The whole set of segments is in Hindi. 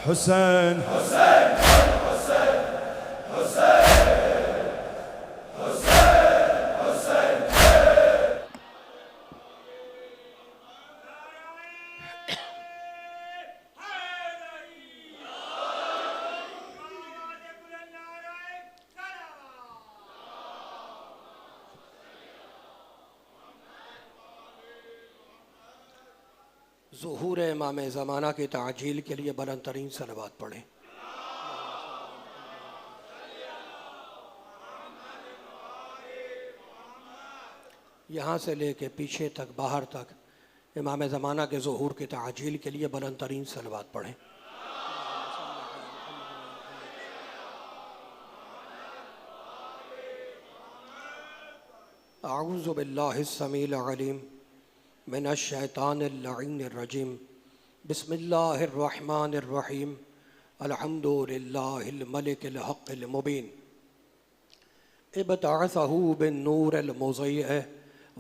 हुसैन ज़ुहूर इमाम ज़माना की ताजील के लिए बुलंद तरीन सलवात पढ़ें। यहाँ से लेके पीछे तक बाहर तक इमाम ज़माना के ज़ुहूर की ताजील के लिए बुलंद तरीन सलवात पढ़ें। अऊज़ु बिल्लाहिस समील अलीम मिनश शैतानिर लईनिर रजीम बिस्मिल्लाहिर रहमानिर रहीम अल्हम्दुलिल्लाहिल मलिकिल हक़्क़िल मुबीन इब्तअसहु बिन्नूरिल मुज़य्य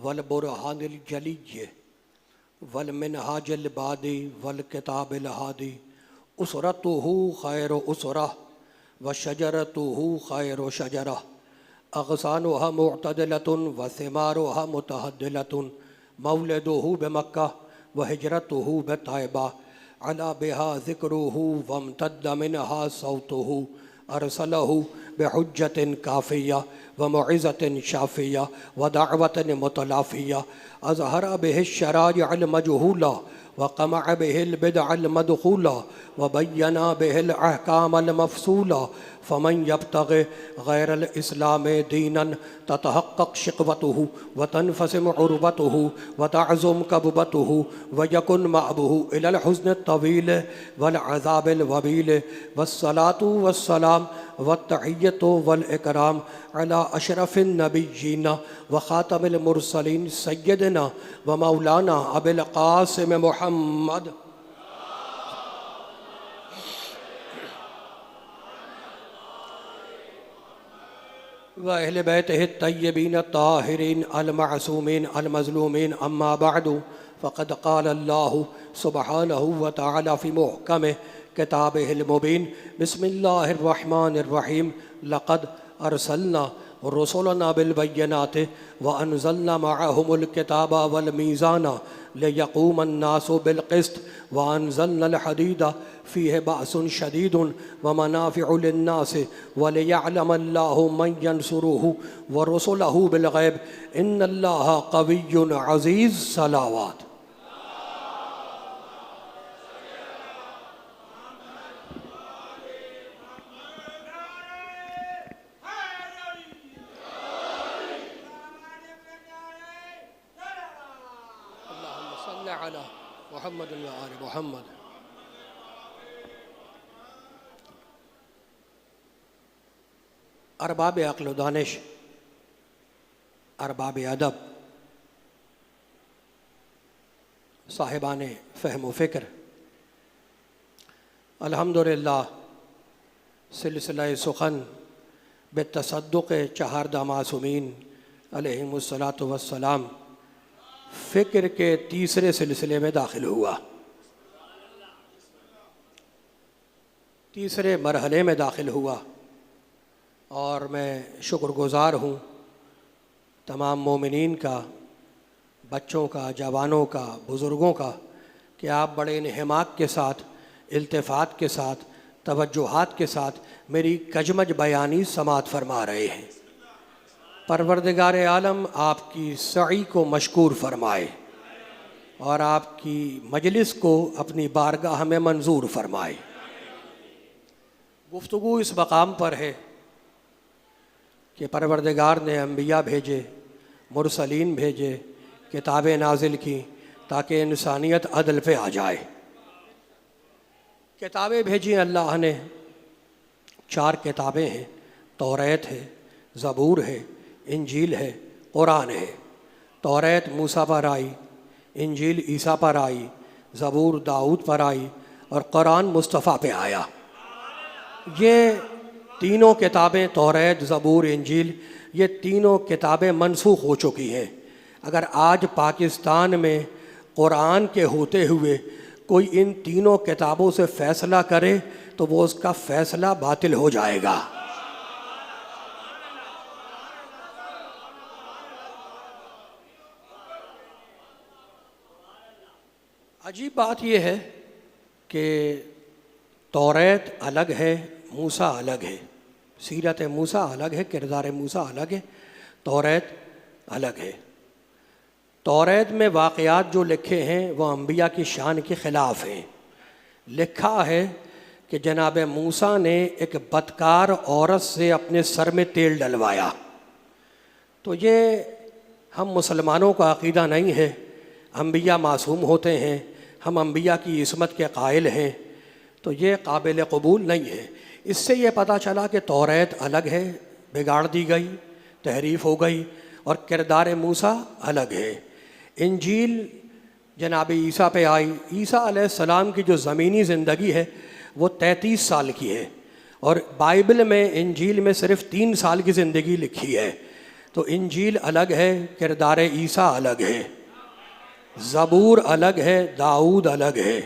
वल बुरहानिल जलिय्य वल मिनहाजिल बादी वल किताबिल हादी उसरतुहु खैरु उसरह व शजरतुहु खैरु शजरह अग़सानुहा मुअतदिलतुन व सिमारुहा मुतहद्दिलतुन मौलिदुहु बिमक्का व हिजरतुहु बितैबा अला बिहा ज़िक्रुहु वम्तद्द मिनहा सौतुहु अरसलहु बिहुज्जतिन काफ़िया व मुइज़तिन शाफ़िया व दअवतिन मुतलाफ़िया अज़हरा बिहि शराइअल मजहूला व क़मअ बिहिल बिदअल मदख़ूला व बय्यना बिहिल अहकामल मफ़सूला फ़मन यब्तग़ि गैरल इस्लाम दीनन ततहक़्क़क़ शिक़वतुहु व तनफ़सिम उर्वतुहु व तअज़ुम कब्बतुहु व यकुन मअबुहु इलल हुज़्न तवील वल अज़ाबिल वबील वस्सलातु वस्सलाम वत्तहिय्यतु वल इकराम अला अशरफिन नबिय्यीन व ख़ातमिल मुरसलीन सय्यदना व मौलाना अबिल क़ासिम मुहम्मद व अहले बैतिहि तय्यबीन ताहिरीन अल मासूमीन अल मज़लूमीन अम्मा बअदु फ़क़द क़ाल अल्लाहु सुब्हानहु व तआला फ़ी मुहकमिहि किताबिहिल मुबीन बिस्मिल्लाहिर रहमानिर रहीम लक़द अरसलना रुसुलना बिल बय्यिनाति व अनज़लना मअहुमुल किताबा वल मीज़ाना लियक़ूमन नासु बिल क़िस्त व अनज़लनल हदीदा फ़ीहि बअसुन शदीदुन व मनाफ़िउ लिन्नासि व लियअलमल्लाहु मन यंसुरुहु व रुसुलहु बिल ग़ैब इन्नल्लाहा क़विय्युन अज़ीज़। सलावत। मोहम्मद व आले मोहम्मद। अरबाब अक़्ल व दानिश, अरबाब अदब, साहिबान फ़हम व फ़िक्र, अल्हम्दुलिल्लाह सिलसिला सुख़न बितसद्दुक़ चहारदा मासूमीन अलैहिमुस्सलातु वस्सलाम फ़िक्र के तीसरे सिलसिले में दाखिल हुआ, तीसरे मरहले में दाखिल हुआ। और मैं शुक्रगुज़ार हूँ तमाम मोमिनीन का, बच्चों का, जवानों का, बुज़ुर्गों का कि आप बड़े इन्हिमाक के साथ, इल्तिफ़ात के साथ, तवज्जुहात के साथ मेरी कजमज बयानी समात फरमा रहे हैं। परवरदिगार आलम आपकी सई को मशकूर फरमाए और आपकी मजलिस को अपनी बारगाह में मंजूर फरमाए। गुफ्तगू इस मकाम पर है कि परवरदिगार ने अंबिया भेजे, मुरसलीन भेजे, किताबें नाजिल की ताकि इंसानियत अदल पे आ जाए। किताबें भेजी अल्लाह ने, 4 किताबें हैं, तौरात है, ज़बूर है, इंजील है, कुरान है। तौरात मूसा पर आई, इंजील ईसा पर आई, ज़बूर दाऊद पर आई और कुरान मुस्तफ़ा पे आया। ये तीनों किताबें, तौरात, ज़बूर, इंजील, ये तीनों किताबें मनसूख हो चुकी हैं। अगर आज पाकिस्तान में कुरान के होते हुए कोई इन तीनों किताबों से फैसला करे तो वो उसका फैसला बातिल हो जाएगा। अजीब बात यह है कि तौरात अलग है, मूसा अलग है, सीरत मूसा अलग है, किरदार मूसा अलग है, तौरात अलग है। तौरात में वाक़यात जो लिखे हैं वह अम्बिया की शान के ख़िलाफ़ हैं। लिखा है कि जनाब मूसा ने एक बदकार औरत से अपने सर में तेल डलवाया। तो ये हम मुसलमानों का अक़ीदा नहीं है। अम्बिया मासूम होते हैं, हम अम्बिया की इस्मत के कायल हैं, तो ये काबिल कबूल नहीं है। इससे ये पता चला कि तौरात अलग है, बिगाड़ दी गई, तहरीफ हो गई, और किरदार मूसा अलग है। इंजील जनाब ईसा पे आई। ईसा अलैहिस्सलाम की जो ज़मीनी ज़िंदगी है वो 33 साल की है, और बाइबल में इंजील में सिर्फ़ 3 साल की ज़िंदगी लिखी है। तो इंजील अलग है, किरदार ईसा अलग है, ज़बूर अलग है, दाऊद अलग है।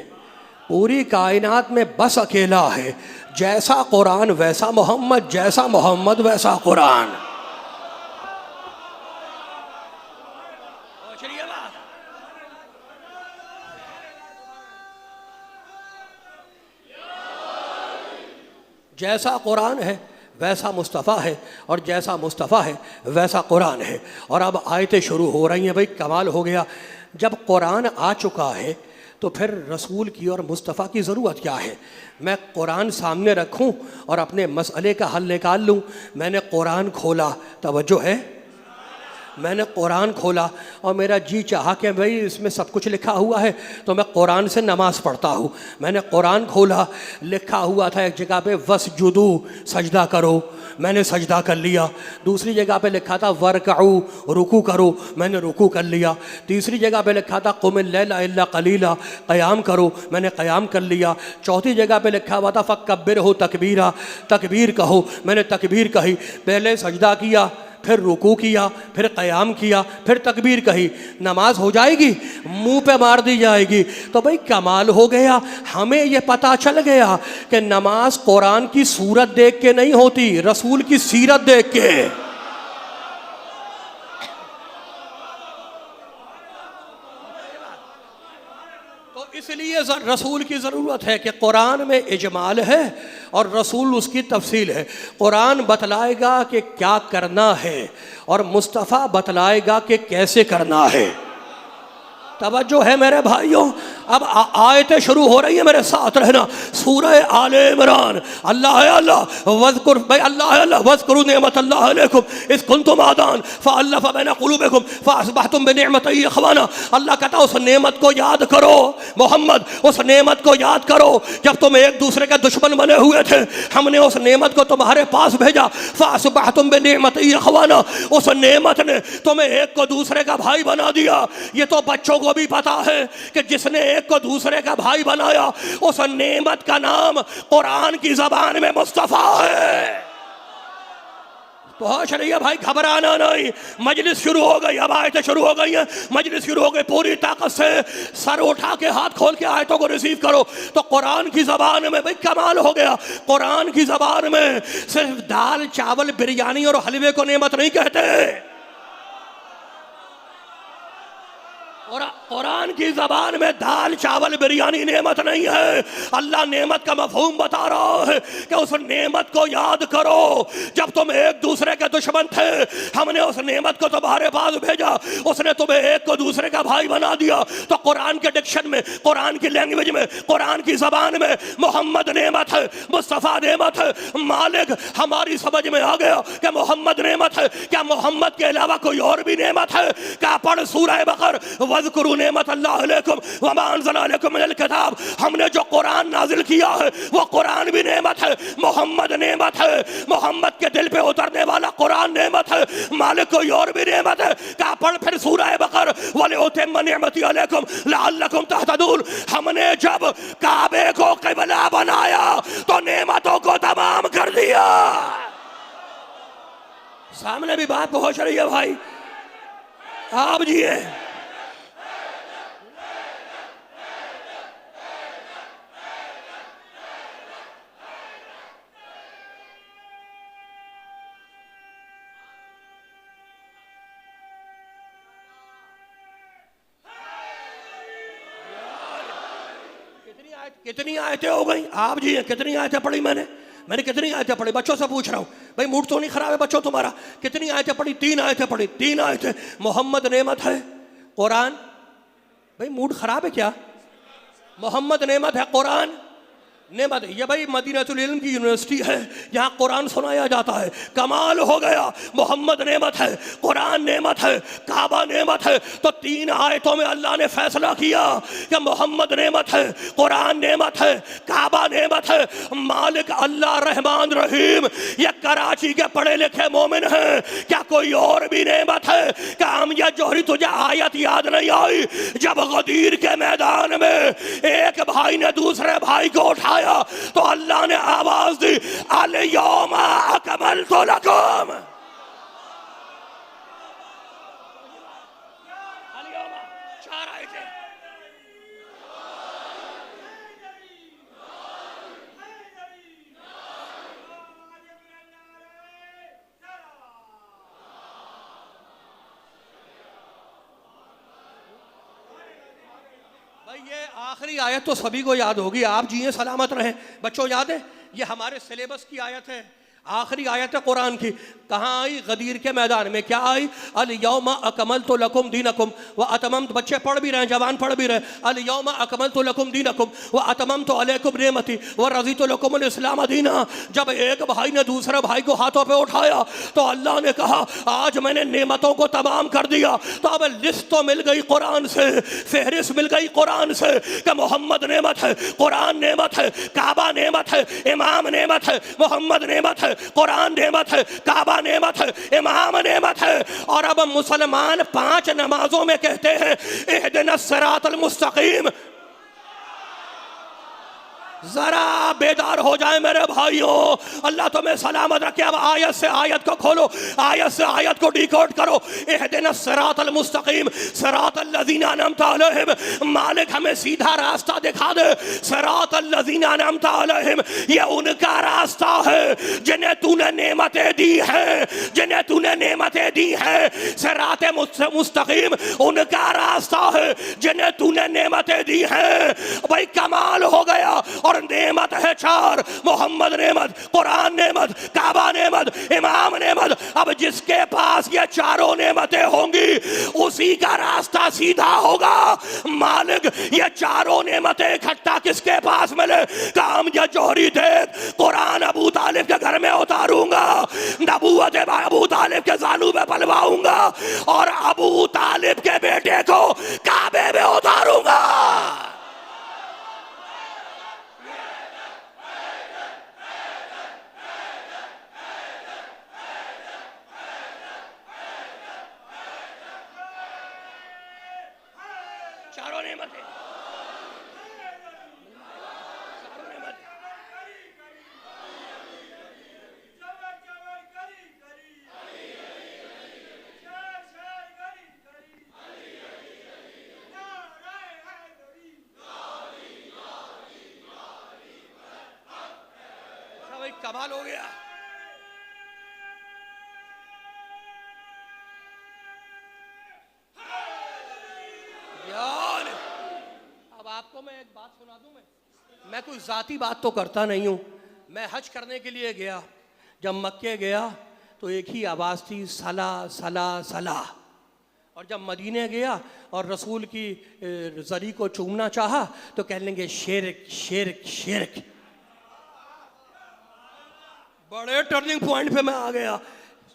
पूरी कायनात में बस अकेला है, जैसा कुरान वैसा मोहम्मद, जैसा मोहम्मद वैसा कुरान। जैसा कुरान है वैसा मुस्तफ़ा है, और जैसा मुस्तफ़ा है वैसा कुरान है। और अब आयतें शुरू हो रही हैं। भाई कमाल हो गया, जब कुरान आ चुका है तो फिर रसूल की और मुस्तफ़ा की ज़रूरत क्या है? मैं कुरान सामने रखूं और अपने मसले का हल निकाल लूं। मैंने कुरान खोला, तवज्जो है, मैंने कुरान खोला और मेरा जी चाहा कि भाई इसमें सब कुछ लिखा हुआ है तो मैं कुरान से नमाज़ पढ़ता हूँ। मैंने कुरान खोला, लिखा हुआ था एक जगह पे वस्जुदू, सजदा करो, मैंने सजदा कर लिया। दूसरी जगह पे लिखा था वरकऊ, रुकू करो, मैंने रुकू कर लिया। तीसरी जगह पे लिखा था कुमिल लैला इल्ला कलीला, क़याम करो, मैंने क़याम कर लिया। चौथी जगह पे लिखा हुआ था फ़क्कब्बिर हो तकबीरा, तकबीर कहो, मैंने तकबीर कही। पहले सजदा किया, फिर रुकू किया, फिर क़याम किया, फिर तकबीर कही। नमाज हो जाएगी? मुंह पे मार दी जाएगी। तो भाई कमाल हो गया, हमें ये पता चल गया कि नमाज कुरान की सूरत देख के नहीं होती, रसूल की सीरत देख के। तो इसलिए रसूल की ज़रूरत है कि कुरान में इजमाल है और रसूल उसकी तफसील है। कुरान बतलाएगा कि क्या करना है और मुस्तफ़ा बतलाएगा कि कैसे करना है। तवज्जो है मेरे भाइयों। अब आयतें शुरू हो रही है, मेरे साथ रहना। सूरह आले इमरान। अल्लाह है अल्लाह वज़कुर, भाई अल्लाह है अल्लाह वज़कुरू नेमत अल्लाह अलैकुम इज़ कुंतुम आदान फ़अल्लफ़ बैन क़ुलूबिकुम फ़अस्बहतुम बिनिअमतिही इख़वाना। अल्लाह कहता है उस नेमत को याद करो मोहम्मद, उस नेमत को याद करो जब तुम एक दूसरे के दुश्मन बने हुए थे, हमने उस नेमत को तुम्हारे पास भेजा। फ़अस्बहतुम बिनिअमतिही इख़वाना, उस नेमत ने तुम्हें एक को दूसरे का भाई बना दिया। ये तो बच्चों को भी पता है कि जिसने एक को दूसरे का भाई बनाया उस नेमत का नाम कुरान की ज़बान में मुस्तफ़ा है। पहुंच रही है भाई, घबराना नहीं। मजलिस शुरू हो गई, अब आयतें शुरू हो गई हैं, मजलिस शुरू हो गई। पूरी ताकत से सर उठा के हाथ खोल के आयतों को रिसीव करो। तो कुरान की ज़बान में भाई कमाल हो गया। कुरान की ज़बान में सिर्फ दाल चावल बिरयानी और हलवे को नेमत नहीं कहते। और कुरान की ज़बान में दाल चावल बिरयानी नेमत नहीं है। अल्लाह नेमत का मफ़हूम बता रहा है कि उस नेमत को याद करो जब तुम एक दूसरे के दुश्मन थे, हमने उस नेमत को तुम्हारे पास भेजा, उसने तुम्हें एक को दूसरे का भाई बना दिया। तो कुरान के डिक्शन में, कुरान की लैंग्वेज में, कुरान की ज़बान में मोहम्मद नेमत है, मुस्तफ़ा नेमत है। मालिक हमारी समझ में आ गया कि मोहम्मद नेमत है। क्या मोहम्मद के अलावा कोई और भी नेमत है? क्या पढ़ सूरह बकर वज़कुरू नेमत अल्लाह अलैकुम व मा अनज़लना अलैकुम मिनल किताब। हमने जो कुरान नाजिल किया है वो कुरान भी नेमत है, मोहम्मद नेमत है। मोहम्मद के दिल पे उतरने वाला कुरान नेमत है, मालिक कोई और भी नेमत है। क्या पढ़ फिर सूरह बकर वलिउतिम्म निअमती अलैकुम लअल्लकुम तहतदून। हमने जब काबे को क़िबला बनाया तो नेमतों को तमाम कर दिया। सामने भी बात पहुंच रही है भाई, आप जिए। कितनी आयतें हो गई? आप जी कितनी आयतें पढ़ी मैंने कितनी आयतें पढ़ी? बच्चों से पूछ रहा हूँ, भाई मूड तो नहीं खराब है बच्चों तुम्हारा? कितनी आयतें पढ़ी? 3 आयतें पढ़ी। 3 आयतें। मोहम्मद नेमत है, कुरान। भाई मूड खराब है क्या? मोहम्मद नेमत है, कुरान नेमत। ये भाई मदीनतुल इल्म की यूनिवर्सिटी है, यहाँ कुरान सुनाया जाता है। कमाल हो गया। मोहम्मद नेमत है, कुरान नेमत है, काबा नेमत है। तो 3 आयतों में अल्लाह ने फैसला किया कि मोहम्मद नेमत है, कुरान नेमत है, काबा नेमत है। मालिक अल्लाह रहमान रहीम ये कराची के पढ़े लिखे मोमिन हैं। क्या कोई और भी नेमत है? काम या जोहरी तुझे आयत याद नहीं आई जब गदीर के मैदान में एक भाई ने दूसरे भाई को उठाया तो अल्लाह ने आवाज दी, अल यौमा अकमलतु लकुम। भाई ये आखिरी आयत तो सभी को याद होगी, आप जिए सलामत रहें। बच्चों याद है? ये हमारे सिलेबस की आयत है, आखिरी आयत है कुरान की। कहाँ आई? गदीर के मैदान में। क्या आई? अल यौमा अकमलतु लकुम दीनकुम व अतममतु। बच्चे पढ़ भी रहे हैं, जवान पढ़ भी रहे। अल यौमा अकमलतु लकुम दीनकुम व अतममतु अलैकुम निअमती व रज़ीतु लकुमुल इस्लाम दीना। जब एक भाई ने दूसरे भाई को हाथों पे उठाया तो अल्लाह ने कहा, आज मैंने नेमतों को तमाम कर दिया। तो अब लिस्ट तो मिल गई कुरान से, फहरिस्त मिल गई कुरान से कि मोहम्मद नेमत है, कुरान नेमत है, काबा नेमत है, इमाम नेमत है, मोहम्मद नेमत है, कुरान नेमत है, काबा नेमत है, इमाम नेमत है। और अब मुसलमान 5 नमाजों में कहते हैं, इहदिनस सिरातल मुस्तकीम। जरा बेदार हो जाए मेरे भाइयों, अल्लाह तुम्हें सलामत रखे। अब आयत से आयत को खोलो, आयत से आयत को डिकोड करो। इहदिनस सिरातल मुस्तकीम सिरातल लज़ीना अनअमता अलैहिम। मालिक हमें सीधा रास्ता दिखा दे। सिरातल लज़ीना अनअमता अलैहिम, ये उनका रास्ता है जिन्हें तूने नेमतें दी हैं, जिन्हें तूने नेमतें दी हैं। सिराते मुस्तकीम उनका रास्ता है जिन्हें तूने नेमतें दी हैं। भाई कमाल हो गया। और नेमत है 4, मोहम्मद नेमत, कुरान नेमत, काबा नेमत, इमाम नेमत। अब जिसके पास ये 4 नेमतें होंगी उसी का रास्ता सीधा होगा। मालिक ये 4 नेमतें इकट्ठा किसके पास मिले? काम या जोहरी देख, कुरान अबू तालिब के घर में उतारूंगा, नबूवत अबू तालिब के ज़ालू में पलवाऊंगा और अबू तालिब के बेटे को काबे में उतारूंगा। चारों नेमतें, भाई कमाल हो गया। अब आपको मैं एक बात सुना दूं। मैं कोई जाती बात तो करता नहीं हूं। मैं हज करने के लिए गया, जब मक्के गया तो एक ही आवाज़ थी, सला सला सला। और जब मदीने गया और रसूल की जरी को चूमना चाहा तो कह लेंगे शिर्क शिर्क शिर्क। बड़े टर्निंग पॉइंट पे मैं आ गया।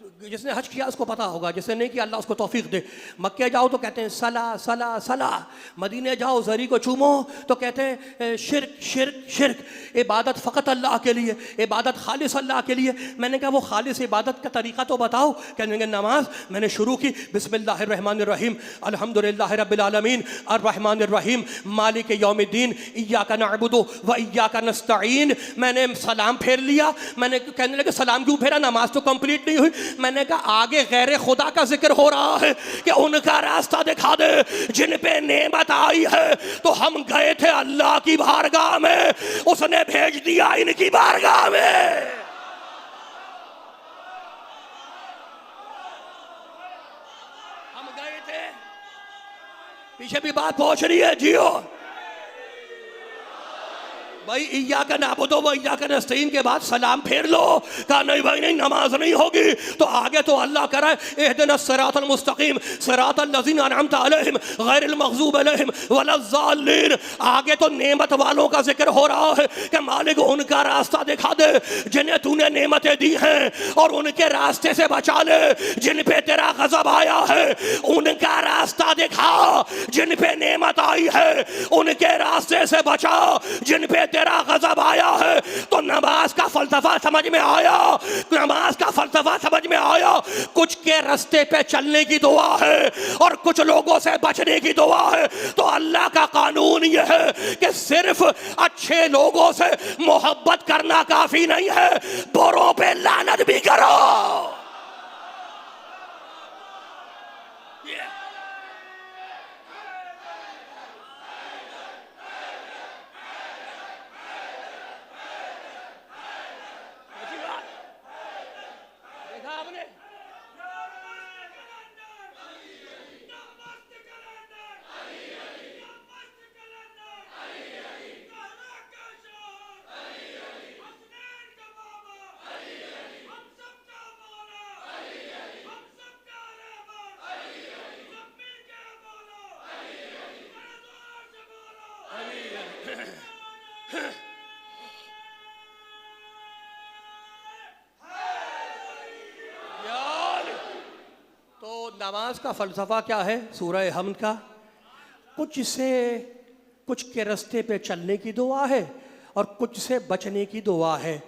जिसने हज किया उसको पता होगा, जिसने नहीं किया अल्लाह उसको तौफीक दे। मक्के जाओ तो कहते हैं सला सला सला, मदीने जाओ जरी को चूमो तो कहते हैं शिर्क शिर्क शिर्क। इबादत फ़कत अल्लाह के लिए, इबादत खालिस अल्लाह के लिए। मैंने कहा वो खालिस इबादत का तरीक़ा तो बताओ। कहने नमाज मैंने शुरू की बिस्मिल्लाहिर्रहमानिर्रहीम अल्हम्दुलिल्लाहि रब्बिल आलमीन अर्रहमानिर्रहीम मालिक यौमिद्दीन इय्याका नअबुदु व इय्याका नस्तईन। मैंने सलाम फेर लिया। मैंने कहने लगे सलाम क्यों फेरा, नमाज तो कंप्लीट नहीं हुई। मैंने कहा आगे गैर खुदा का जिक्र हो रहा है कि उनका रास्ता दिखा दे जिन पे नेमत आई है। तो हम गए थे अल्लाह की बारगाह में, उसने भेज दिया इनकी बारगाह में। हम गए थे, पीछे भी बात पहुंच रही है जियो। भाई इय्याका नअबुदु व इय्याका नस्तईन के बाद सलाम फेर लो। कहा नहीं भाई नहीं, नमाज नहीं होगी। तो आगे तो अल्लाह कह रहा है इहदिनस सिरातल मुस्तकीम सिरातल लज़ीना अनअमता अलैहिम गैरिल मग़ज़ूब अलैहिम वलज़्ज़ालिन। आगे तो नेमत वालों का जिक्र हो रहा है कि मालिक उनका रास्ता दिखा दे जिन्हें तूने नेमतें दी हैं, और उनके रास्ते से बचा ले जिन पे तेरा गजब आया है। उनका रास्ता दिखा जिन पे नेमत आई है, उनके रास्ते से बचा जिन पे तेरा गजब आया है। तो नमाज का फलसफा समझ में आया, नमाज का फलसफा समझ में आया। कुछ के रास्ते पे चलने की दुआ है और कुछ लोगों से बचने की दुआ है। तो अल्लाह का कानून यह है कि सिर्फ अच्छे लोगों से मोहब्बत करना काफी नहीं है, बुरों पे लानत भी करो। नमाज का फलसफा क्या है? सूरह हमद का कुछ के रास्ते पे चलने की दुआ है और कुछ से बचने की दुआ है।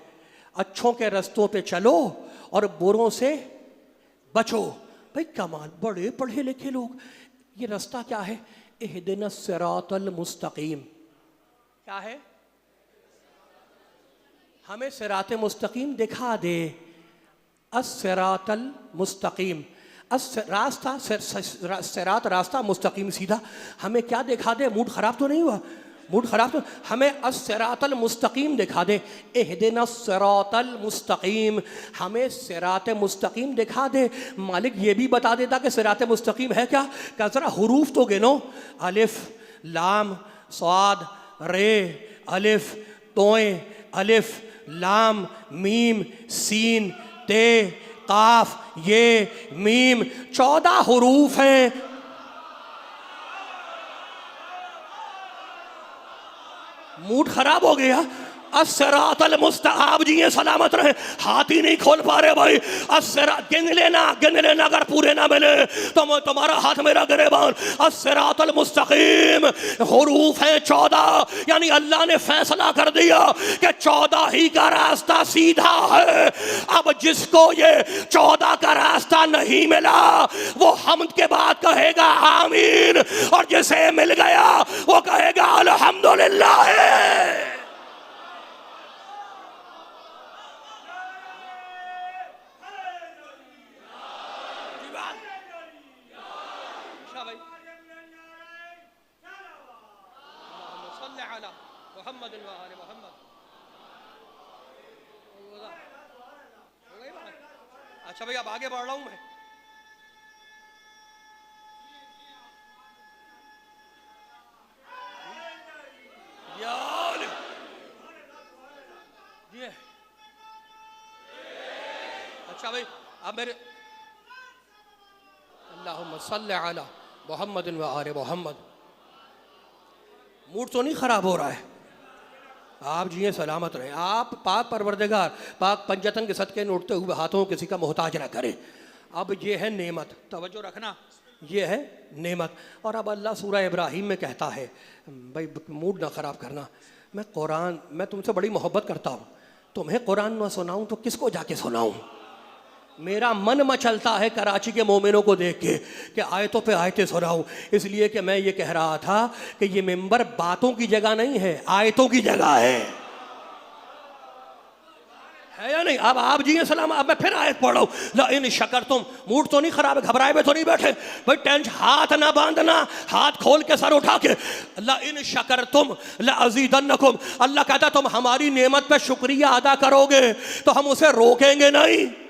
अच्छों के रास्तों पे चलो और बुरों से बचो। भाई कमाल, बड़े पढ़े लिखे लोग। ये रास्ता क्या है? इहदिनस सिरातल मुस्तकीम। क्या है? हमें सिरात मुस्तकीम दिखा दे। अस्सिरातल मुस्तकीम, रास्ता सिरात रास्ता मुस्तकीम सीधा। हमें क्या दिखा दे? मूड खराब तो नहीं हुआ? मूड खराब तो हमें अस्सिरातल मुस्तकीम दिखा दे। इहदिनस सिरातल मुस्तकीम, हमें सिरात मुस्तकीम दिखा दे। मालिक ये भी बता देता कि सिरात मुस्तकीम है क्या? क्या जरा हुरूफ तो गिनो। अलिफ लाम स्वाद रे, अलिफ तोए, अलिफ लाम मीम सीन ते काफ ये मीम, 14 हुरूफ हैं। मूड खराब हो गया। अस्सिरातल मुस्तकीम, आप जी ये सलामत रहे, हाथ ही नहीं खोल पा रहे भाई। अस्सिरात गिन लेना अगर पूरे ना मिले तो तुम्हारा हाथ मेरा गिरेबान। अस्सिरातल मुस्तकीम हुरूफ है 14, यानी अल्लाह ने फैसला कर दिया कि 14 ही का रास्ता सीधा है। अब जिसको ये 14 का रास्ता नहीं मिला वो हमद के बाद कहेगा आमीन, और जिसे मिल गया वो कहेगा अल्हम्दुलिल्लाह। अच्छा भाई अब आगे बढ़ रहा हूं मैं। यार ये अच्छा भाई अब मेरे अल्लाहुम्मा सल्ली अला मुहम्मदिन व आले मुहम्मद। मूड तो नहीं खराब हो रहा है? आप जिए सलामत रहे। आप पाक परवरदिगार पाक पंजतन के सदके उठते हुए हाथों किसी का मोहताज ना करे। अब ये है नेमत, तवज्जो रखना, ये है नेमत। और अब अल्लाह सूरह इब्राहिम में कहता है, भाई मूड ना ख़राब करना, मैं तुमसे बड़ी मोहब्बत करता हूँ, तुम्हें कुरान ना सुनाऊँ तो किसको जाके सुनाऊँ? मेरा मन मचलता है कराची के मोमिनों को देख के कि आयतों पे आयतें सुनाऊं। इसलिए कि मैं ये कह रहा था कि ये मिंबर बातों की जगह नहीं है, आयतों की जगह है या नहीं? अब आप जी सलाम, अब मैं फिर आयत पढ़ रहा हूँ। ला इन शकर तुम, मूड तो नहीं खराब है, घबराए हुए तो नहीं बैठे भाई? टेंशन, हाथ ना बांधना, हाथ खोल के सर उठा के। ला इन शकर तुम ला अज़ीदन्नकुम, अल्लाह कहता तुम हमारी नेमत पे शुक्रिया अदा करोगे तो हम उसे रोकेंगे नहीं।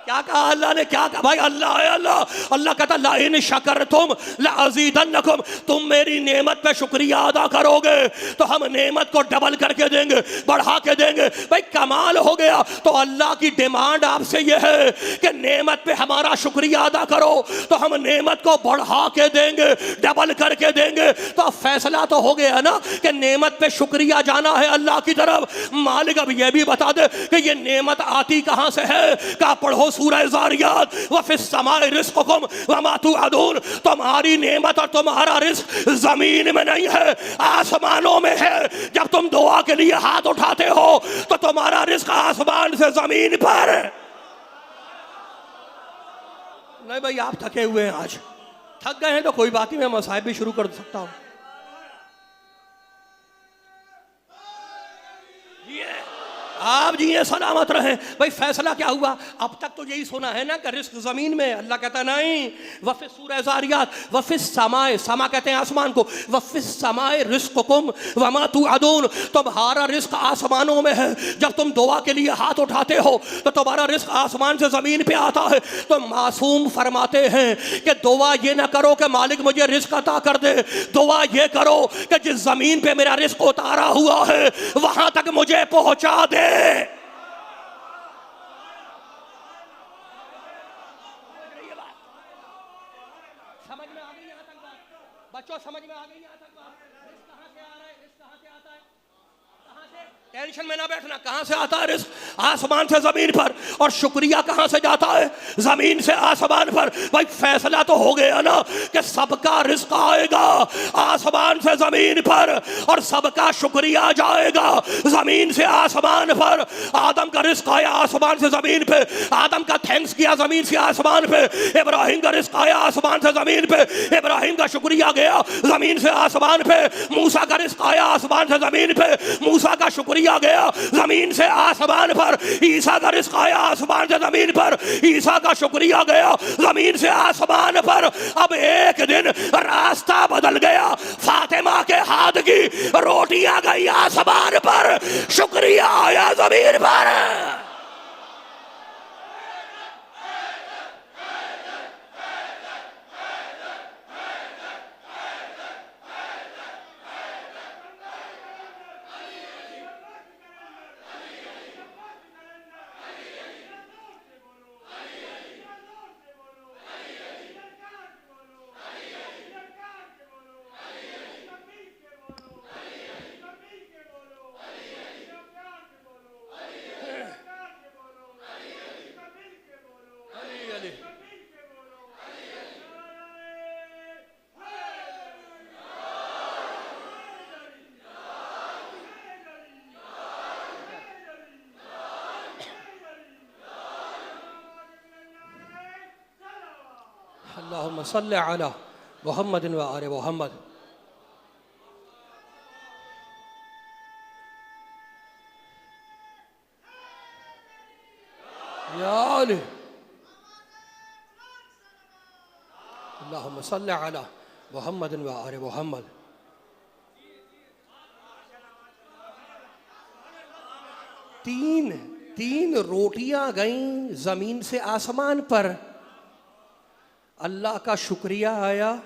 क्या कहा अल्लाह ने, क्या कहा भाई? अल्लाह है अल्लाह। अल्लाह कहता ला इन शकरतुम लअज़ीदन्नकुम, तुम मेरी नेमत पे शुक्रिया अदा करोगे तो हम नेमत को डबल करके देंगे, बढ़ा के देंगे। भाई कमाल हो गया। तो अल्लाह की डिमांड आपसे यह है कि नेमत पे हमारा शुक्रिया अदा करो तो हम नेमत को बढ़ा के देंगे, डबल करके देंगे। तो फैसला तो हो गया ना कि नेमत पे शुक्रिया जाना है अल्लाह की तरफ। मालिक अब यह भी बता दे कि ये नेमत आती कहां से है। क्या पढ़ो सूरह ज़ारियात, व फिस समाए रिज़्क़ुकुम व मा तुअदून, तुम्हारी नेमत और तुम्हारा रिज़्क़ जमीन में नहीं है, आसमानों में है। जब तुम दुआ के लिए हाथ उठाते हो तो तुम्हारा रिज़्क़ आसमान से जमीन पर। नहीं भाई आप थके हुए हैं, आज थक गए हैं तो कोई बात नहीं, मैं मसाइब भी शुरू कर सकता हूं। आप जी ये सलामत रहे। भाई फैसला क्या हुआ? अब तक तो यही सुना है ना कि रिस्क जमीन में। अल्लाह कहता नहीं, वफिस सूरह ज़ारियात वफिस समाए, समा कहते हैं आसमान को, वफिस समाए रिज़्क़ुकुम व मा तुअदून, तुम्हारा रिस्क आसमानों में है। जब तुम दुआ के लिए हाथ उठाते हो तो तुम्हारा रिस्क आसमान से जमीन पे आता है। तो मासूम फरमाते हैं कि दुआ ये ना करो कि मालिक मुझे रिस्क अता कर दे, दुआ ये करो कि जिस जमीन पे मेरा रिस्क उतारा हुआ है वहां तक मुझे पहुंचा दे। समझ में आ गई यहां तक बात? बच्चों समझ में आ गई यहां तक बात? रिस्क कहां से आ रहा है? रिस्क कहां से आता है? कहां से? टेंशन में ना बैठना। कहां से आता है रिस्क? आसमान से जमीन पर। और शुक्रिया कहां से जाता है? जमीन से आसमान पर। भाई फैसला तो हो गया ना कि सबका रिस्क आएगा आसमान से जमीन पर और सबका शुक्रिया जाएगा जमीन से आसमान पर। आदम का रिस्क आया आसमान से जमीन पे, आदम का थैंक्स किया जमीन से आसमान पे। इब्राहिम का रिस्क आया आसमान से जमीन पे, इब्राहिम का शुक्रिया गया जमीन से आसमान पे। मूसा का रिस्क आया आसमान से जमीन पे, मूसा का शुक्रिया गया जमीन से आसमान पर। ईसा का रिस्क आया आसमान से जमीन पर, ईसा का शुक्रिया गया जमीन से आसमान पर। अब एक दिन रास्ता बदल गया, फातिमा के हाथ की रोटियां गई आसमान पर, शुक्रिया आया जमीन पर। अल्लाहुम्मा सल्लि अला मुहम्मदिन व आले मुहम्मद। या अली अल्लाहुम्मा सल्लि अला मुहम्मदिन व आले मुहम्मद। तीन रोटियां गईं जमीन से आसमान पर। अल्लाह का शुक्रिया आया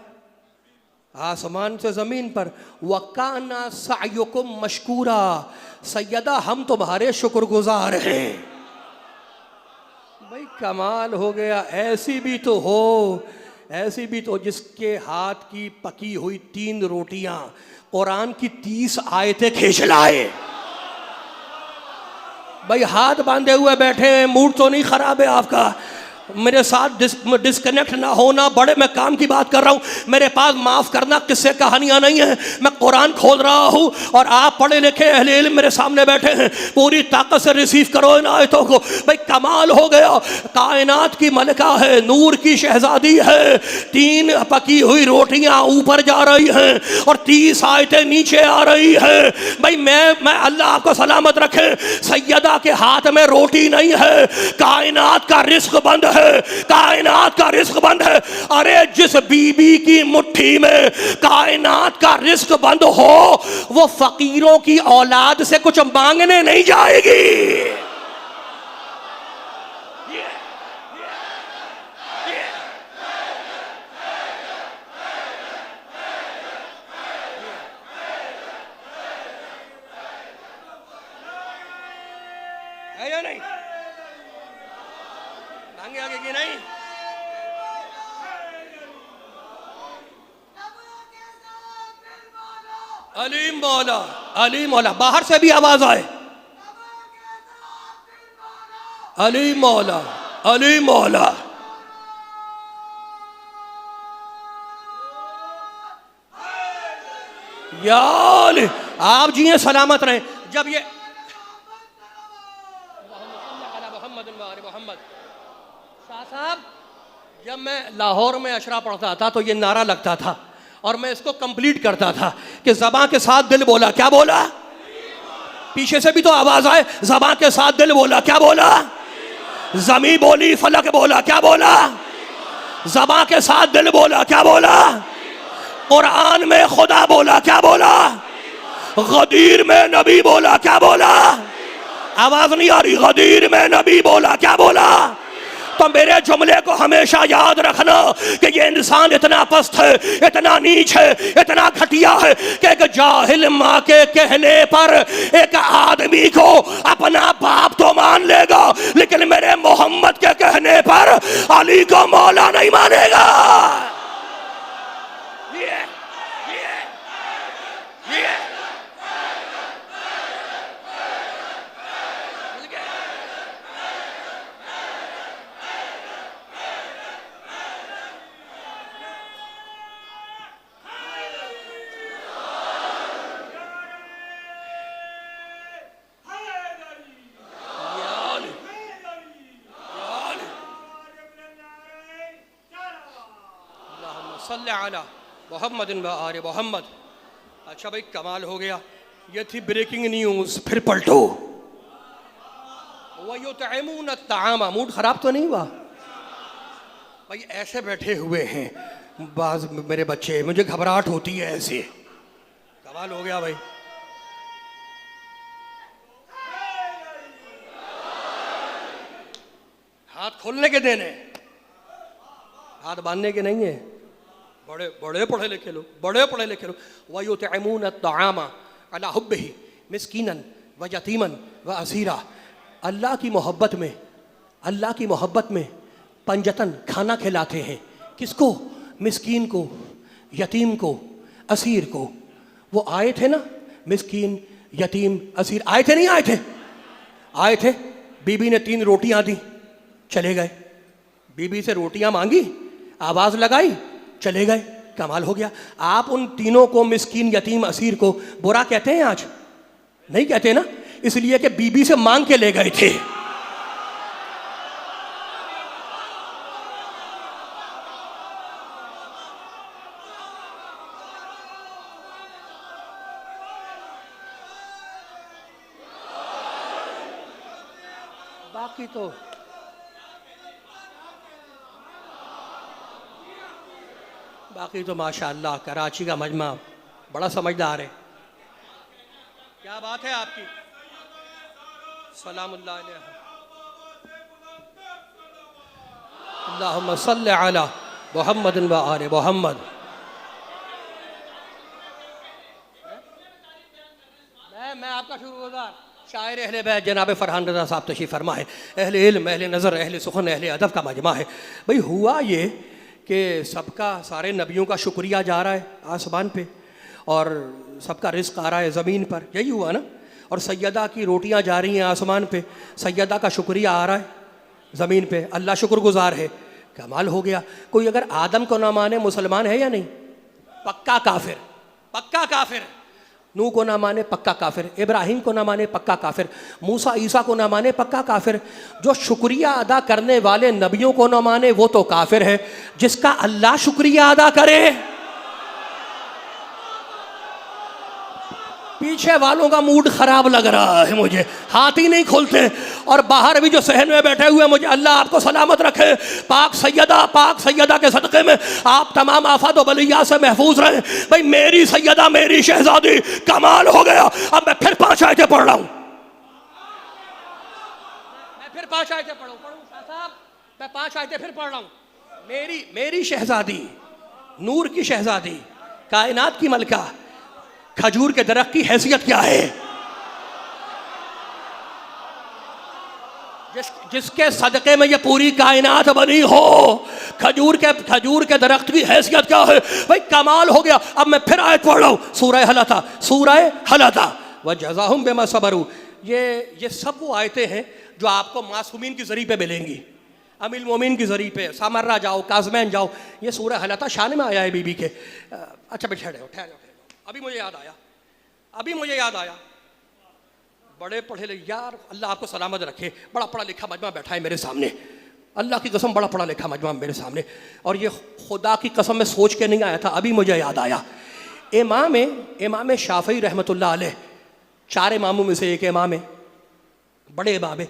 आसमान से जमीन पर। वकाना सायुकुम मशकूरा, सैयदा हम तुम्हारे शुक्रगुजार हैं। भाई कमाल हो गया। ऐसी भी तो हो, ऐसी भी तो जिसके हाथ की पकी हुई 3 रोटियां कुरान की 30 आयतें खींच लाए। भाई हाथ बांधे हुए बैठे हैं, मूड तो नहीं खराब है आपका? मेरे साथ डिस्कनेक्ट ना होना, बड़े मैं काम की बात कर रहा हूँ। मेरे पास माफ करना किस्से कहानियां नहीं है। मैं कुरान खोल रहा हूँ और आप पढ़े लिखे अहले इल्म मेरे सामने बैठे हैं। पूरी ताकत से रिसीव करो इन आयतों को। भाई कमाल हो गया। कायनात की मलका है, नूर की शहजादी है। 3 पकी हुई रोटियां ऊपर जा रही हैं और 30 आयतें नीचे आ रही है। भाई मैं अल्लाह आपको सलामत रखे, सैयदा के हाथ में रोटी नहीं है, कायनात का रिस्क बंद है, कायनात का रिस्क बंद है। अरे जिस बीबी की मुट्ठी में कायनात का रिस्क बंद हो वो फकीरों की औलाद से कुछ मांगने नहीं जाएगी। आगे आगे की नहीं। अली मौला, अली मौला, बाहर से भी आवाज आए। अली मौला, अली मौला। यार आप जिए सलामत रहे। जब ये मोहम्मद शाह साहब, जब मैं लाहौर में अशरा पढ़ता था तो ये नारा लगता था और मैं इसको कंप्लीट करता था कि ज़बां के साथ दिल बोला। क्या बोला? पीछे से भी तो आवाज आए। ज़बां के साथ दिल बोला। क्या बोला? ज़मी बोली, फलक बोला। क्या बोला? ज़बां के साथ दिल बोला। क्या बोला? कुरान में खुदा बोला। क्या बोला? गदीर में नबी बोला। क्या बोला? आवाज नहीं आ रही। गदीर में नबी बोला। क्या बोला? तो मेरे जुमले को हमेशा याद रखना कि ये इंसान इतना पस्त है, इतना नीच है, इतना घटिया है कि एक जाहिल माँ के कहने पर एक आदमी को अपना बाप तो मान लेगा, लेकिन मेरे मोहम्मद के कहने पर अली को मौला नहीं मानेगा। मोहम्मद मोहम्मद। अच्छा भाई, कमाल हो गया। ये थी ब्रेकिंग न्यूज। फिर पलटो। वयुतइमून अत्ताआमा। मूड खराब तो नहीं हुआ भाई? ऐसे बैठे हुए हैं बाज मेरे बच्चे, मुझे घबराहट होती है ऐसे। कमाल हो गया भाई। हाथ खोलने के देने, हाथ बांधने के नहीं है। बड़े बड़े पढ़े लिखे लोग, बड़े पढ़े लिखे लोग। वयुतइमून अत्ताआमा अला हुब्बिही मिस्कीनन व यतीमन व असीरा। अल्लाह की मोहब्बत में, अल्लाह की मोहब्बत में पंजतन खाना खिलाते हैं। किसको? मिस्कीन को, यतीम को, असीर को। वो आए थे ना, मिस्कीन, यतीम, असीर आए थे। नहीं आए थे? आए थे। बीबी ने 3 रोटियां दी, चले गए। बीबी से रोटियां मांगी, आवाज लगाई, चले गए। कमाल हो गया। आप उन तीनों को, मिस्कीन, यतीम, असीर को बुरा कहते हैं आज? नहीं कहते ना, इसलिए कि बीबी से मांग के ले गए थे। बाकी तो माशाअल्लाह कराची का मजमा बड़ा समझदार है। क्या बात है आपकी। सलामुल्लाह अलैहि। अल्लाहुम्मा सल्लि अला मुहम्मदिन व आले मुहम्मद। मैं आपका शुक्रगुजार शायर अहले बैत जनाब फरहान रज़ा साहब तशरीफ़ फरमा है। अहले इल्म, अहले नज़र, अहले सुखन, अहले अदब का मजमा है। भाई हुआ ये कि सबका, सारे नबियों का शुक्रिया जा रहा है आसमान पे और सबका रिज़्क़ आ रहा है ज़मीन पर। यही हुआ ना। और सैयदा की रोटियां जा रही हैं आसमान पे, सैयदा का शुक्रिया आ रहा है ज़मीन पे। अल्लाह शुक्रगुजार है। कमाल हो गया। कोई अगर आदम को ना माने मुसलमान है या नहीं? पक्का काफिर, पक्का काफिर। नूह को ना माने पक्का काफिर, इब्राहिम को ना माने पक्का काफिर, मूसा ईसा को ना माने पक्का काफिर। जो शुक्रिया अदा करने वाले नबियों को ना माने वो तो काफिर है। जिसका अल्लाह शुक्रिया अदा करे, पीछे वालों का मूड खराब लग रहा है मुझे, हाथ ही नहीं खोलते। और बाहर भी जो सहन में बैठे हुए, मुझे अल्लाह आपको सलामत रखे। पाक सैयदा के सदक़े में आप तमाम आफत व बलिया से महफूज रहें। भाई मेरी सैयदा, मेरी शहजादी, कमाल हो गया। अब मैं फिर 5 आयतें पढ़ रहा हूँ। मैं फिर 5 आयतें पढ़ूँ साहब, मैं 5 आयतें फिर पढ़ रहा हूँ। मेरी शहजादी, नूर की शहजादी, कायनात की मलका, खजूर के दरख्त की हैसियत क्या है? जिसके सदक़े में ये पूरी कायनात बनी हो। खजूर के दरख्त की हैसियत क्या है भाई, कमाल हो गया। अब मैं फिर आयत पढ़ रहा हूँ, सूरह हलाता व जज़ाहुम बिमा सबरू। ये सब वो आयतें हैं जो आपको मासूमीन की ज़री पे मिलेंगी, अमील मोमिन की ज़री पे, सामर्रा जाओ, काज़मैन जाओ। ये सूरह हलाता शान में आया है बीबी के। अच्छा ठहरो, अभी मुझे याद आया, बड़े पढ़े लिखे यार, अल्लाह आपको सलामत रखे, बड़ा पढ़ा लिखा मजमा बैठा है मेरे सामने, अल्लाह की कसम बड़ा पढ़ा लिखा मजमा मेरे सामने। और ये खुदा की कसम में सोच के नहीं आया था, अभी मुझे याद आया। इमाम शाफई रहमतुल्लाह अलैह, 4 इमामों में से एक इमाम है, बड़े इमाम है।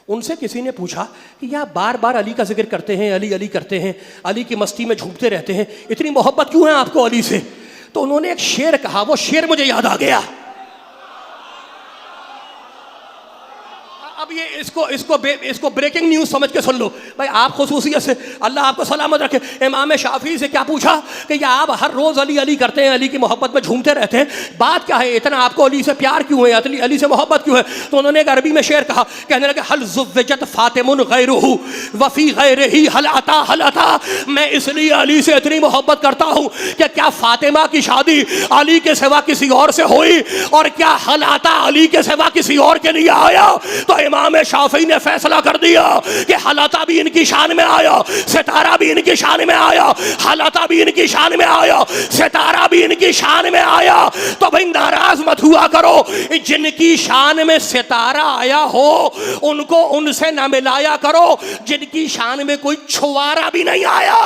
उनसे किसी ने पूछा कि यार बार बार अली का जिक्र करते हैं, अली करते हैं, अली की मस्ती में झूमते रहते हैं, इतनी मोहब्बत क्यों है आपको अली से? तो उन्होंने एक शेर कहा, वो शेर मुझे याद आ गया। अब ये इसको ब्रेकिंग न्यूज समझ के सुन लो भाई, आप खुसूसियत से, अल्लाह आपको सलामत रखे। इमाम शाफी से क्या पूछा कि या आप हर रोज अली करते हैं, अली की मोहब्बत में झूमते रहते हैं, बात क्या है, इतना आपको अली से प्यार क्यों है, अली से मोहब्बत क्यों है? तो उन्होंने एक अरबी में शेर कहा, कहने लगे हल ज़ुव्विजत फातिमुन गैरुहु वफी गैरिही हल अता। मैं इसलिए अली से इतनी मोहब्बत करता हूँ कि क्या फातिमा की शादी अली के सिवा किसी और से हुई, और क्या हल अता अली के सिवा किसी और के लिए आया? तो इमाम शाफी ने फैसला कर दिया कि हलाता भी इनकी शान में आया, सितारा भी इनकी शान में आया, हलाता भी इनकी शान में आया, सितारा भी इनकी शान में आया। तो भाई नाराज मत हुआ करो, जिनकी शान में सितारा आया हो उनको उनसे ना मिलाया करो जिनकी शान में कोई छुआरा भी नहीं आया।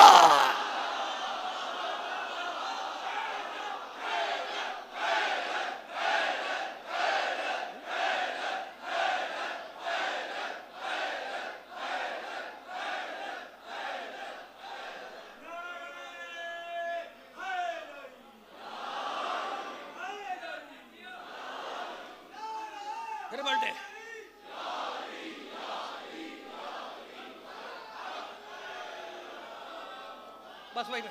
बस भाई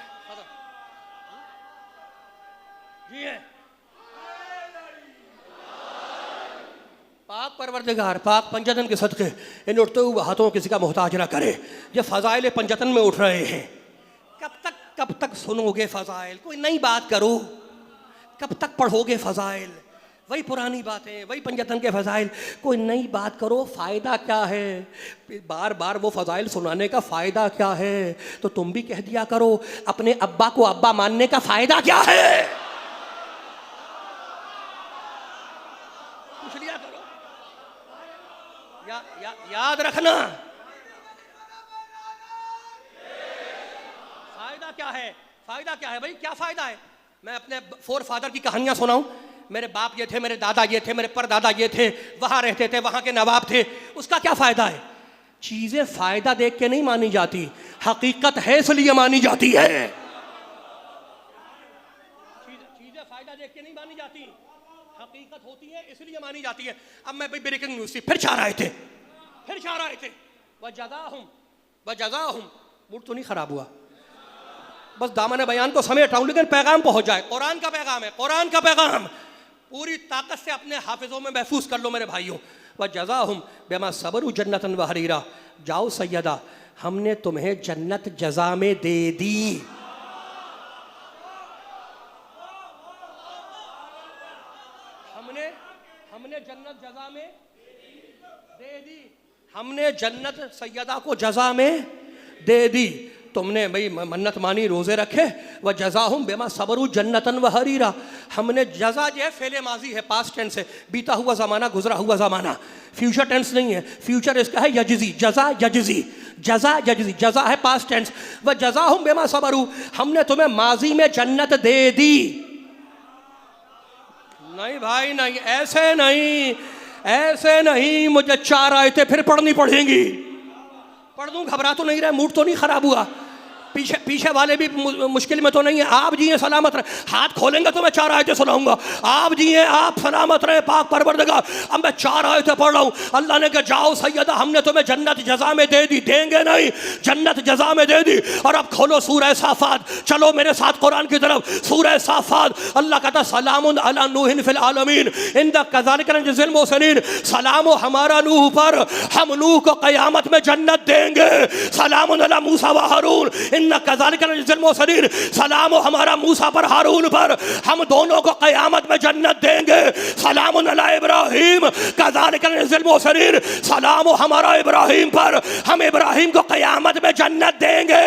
जी है। पाक परवरदिगार पाक पंजतन के सदके इन उठते हुए हाथों किसी का मोहताज ना करे। ये फजाइल पंजतन में उठ रहे हैं, कब तक सुनोगे फजाइल? कोई नई बात करो, कब तक पढ़ोगे फजाइल? वही पुरानी बातें, वही पंजतन के फजाइल, कोई नई बात करो। फ़ायदा क्या है? बार बार वो फजाइल सुनाने का फ़ायदा क्या है? तो तुम भी कह दिया करो, अपने अब्बा को अब्बा मानने का फ़ायदा क्या है? पूछ लिया करो। याद रखना, फ़ायदा क्या है? फ़ायदा क्या है भाई? क्या फ़ायदा है? मैं अपने फोर फादर की कहानियां सुनाऊं? मेरे बाप ये थे, मेरे दादा ये थे, मेरे परदादा ये थे, वहां रहते थे, वहां के नवाब थे, उसका क्या फायदा है? चीजें फायदा देख के नहीं मानी जाती, हकीकत है इसलिए मानी जाती है। चीजें फायदा देख के नहीं मानी जाती, हकीकत होती है इसलिए मानी जाती है। अब मैं ब्रेकिंग न्यूज फिर चाह रहे थे वजज़ाहुम मूड तो नहीं खराब हुआ, बस दामन बयान को समेट रहा हूं, लेकिन पैगाम पहुंच जाए। कुरान का पैगाम है, कुरान का पैगाम पूरी ताकत से अपने हाफिजों में महफूज कर लो मेरे भाइयों। वजज़ाहुम बिमा सबरू जन्नतन व हरीरा। जाओ सैयदा, हमने तुम्हें जन्नत जजा में दे दी। हमने जन्नत जजा में दे दी, हमने जन्नत सैयदा को जजा में दे दी। तुमने भाई मन्नत मानी, रोजे रखे। व जज़ाहुम बिमा सबरू जन्नतन व हरीरा। हमने जज़ा जो है फेले माजी है, पास्ट टेंस है, बीता हुआ ज़माना, गुजरा हुआ ज़माना, फ्यूचर टेंस नहीं है। फ्यूचर इसका है यजज़ी, जज़ा यजज़ी, जज़ा यजज़ी, जज़ा है पास्ट टेंस। व जज़ाहुम बिमा सबरू, हमने तुम्हें माजी में जन्नत दे दी। नहीं भाई नहीं, ऐसे नहीं, मुझे 4 आयतें फिर पढ़नी पड़ेंगी। पढ़ दूं, घबरा तो नहीं रहे, मूड तो नहीं खराब हुआ? पीछे पीछे वाले भी मुश्किल में तो नहीं है, आप जिए सलामत रहे। हाथ खोलेंगे तो मैं 4 आयतें सुनाऊंगा। आप जिए, आप सलामत रहे पाक परवरदिगार। अब मैं 4 आयतें पढ़ रहा हूँ। अल्लाह ने कहा जाओ सैयदा, हमने तुम्हें जन्नत जजा में दे दी, देंगे नहीं, जन्नत जजा में दे दी। और अब खोलो सूरह साफात, चलो मेरे साथ कुरान की तरफ। सूरह साफात, अल्लाह कहता सलामुन अला नूहिन फिल आलमीन इंदा कज़ालिका नजज़िल मुहसिनीन। सलाम हो हमारा नूह पर, हम नूह को क़यामत में जन्नत देंगे। सलामुन अला मूसा व हारून इन्ना कज़ालिका नजज़िल मुहसिनीन। सलाम हो हमारा मूसा पर, हारून पर, हम दोनों को क़यामत में जन्नत देंगे। सलामुन अला इब्राहीम कज़ालिका नजज़िल मुहसिनीन। सलाम हो हमारा इब्राहीम पर, हम इब्राहीम को क़यामत में जन्नत देंगे।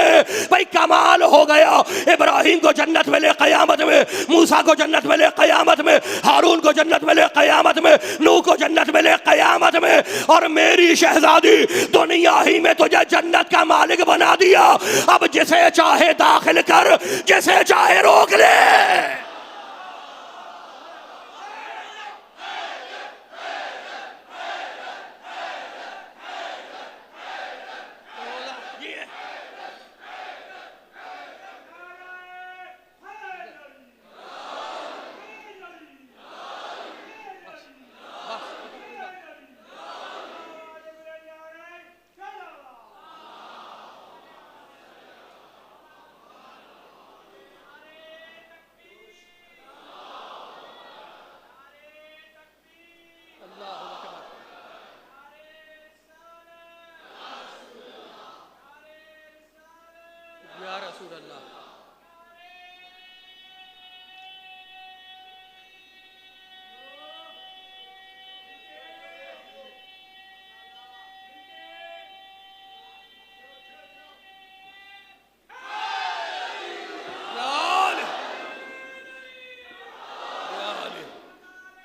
भाई कमाल हो गया, इब्राहीम को जन्नत मिले क़यामत में, मूसा को जन्नत मिले क़यामत में, हारून को जन्नत मिले क़यामत में, नूह को जन्नत मिले क़यामत में। और मेरी शहजादी दुनिया ही में तुझे जन्नत का मालिक बना दिया। अब जिसे चाहे दाखिल कर, जिसे चाहे रोक ले। या रसूल अल्लाह,